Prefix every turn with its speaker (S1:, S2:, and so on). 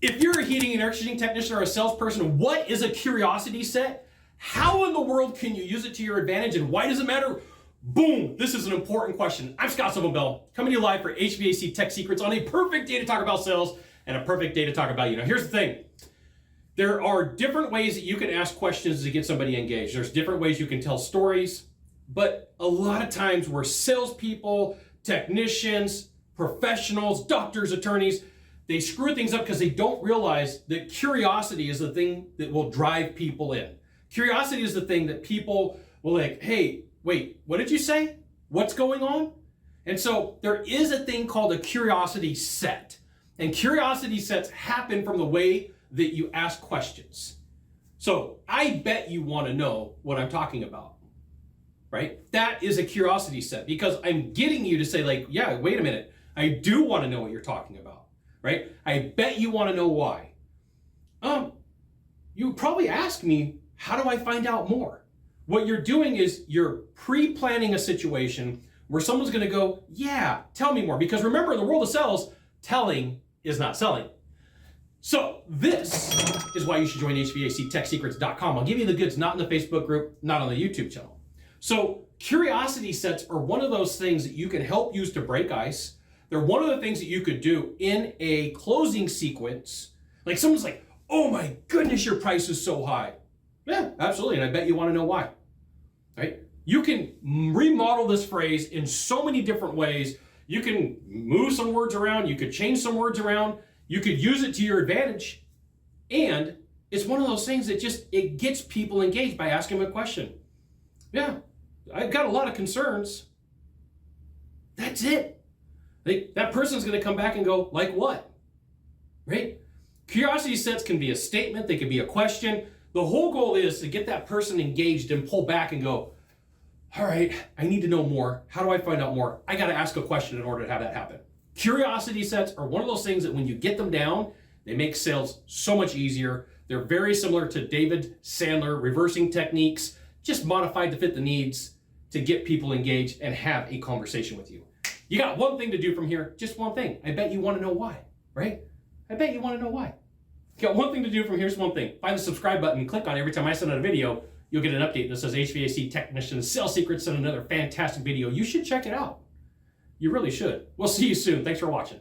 S1: If you're a heating and air conditioning technician or a salesperson, what is a curiosity set? How in the world can you use it to your advantage, and why does it matter? Boom, this is an important question. I'm Sylvan Bell, coming to you live for HVAC Tech Secrets on a perfect day to talk about sales and a perfect day to talk about you. Now here's the thing. There are different ways that you can ask questions to get somebody engaged. There's different ways you can tell stories, but a lot of times we're salespeople, technicians, professionals, doctors, attorneys, they screw things up because they don't realize that curiosity is the thing that will drive people in. Curiosity is the thing that people will like, hey, wait, what did you say? What's going on? And so there is a thing called a curiosity set. And curiosity sets happen from the way that you ask questions. So I bet you want to know what I'm talking about, right? That is a curiosity set because I'm getting you to say like, yeah, wait a minute. I do want to know what you're talking about, right? I bet you want to know why. You probably ask me, how do I find out more? What you're doing is you're pre-planning a situation where someone's going to go, yeah, tell me more. Because remember, in the world of sales, telling is not selling. So this is why you should join HVACTechSecrets.com. I'll give you the goods, not in the Facebook group, not on the YouTube channel. So curiosity sets are one of those things that you can help use to break ice. They're one of the things that you could do in a closing sequence. Like someone's like, oh my goodness, your price is so high. Yeah, absolutely. And I bet you want to know why, right? You can remodel this phrase in so many different ways. You can move some words around. You could change some words around. You could use it to your advantage. And it's one of those things that just, it gets people engaged by asking them a question. Yeah, I've got a lot of concerns. That's it. That person's going to come back and go, like what? Right? Curiosity sets can be a statement. They can be a question. The whole goal is to get that person engaged and pull back and go, all right, I need to know more. How do I find out more? I got to ask a question in order to have that happen. Curiosity sets are one of those things that when you get them down, they make sales so much easier. They're very similar to David Sandler reversing techniques, just modified to fit the needs to get people engaged and have a conversation with you. You got one thing to do from here, just one thing. I bet you want to know why, right? I bet you want to know why. You got one thing to do from here's one thing. Find the subscribe button and click on it. Every time I send out a video, you'll get an update that says HVAC Technician Sales Secrets and another fantastic video. You should check it out. You really should. We'll see you soon. Thanks for watching.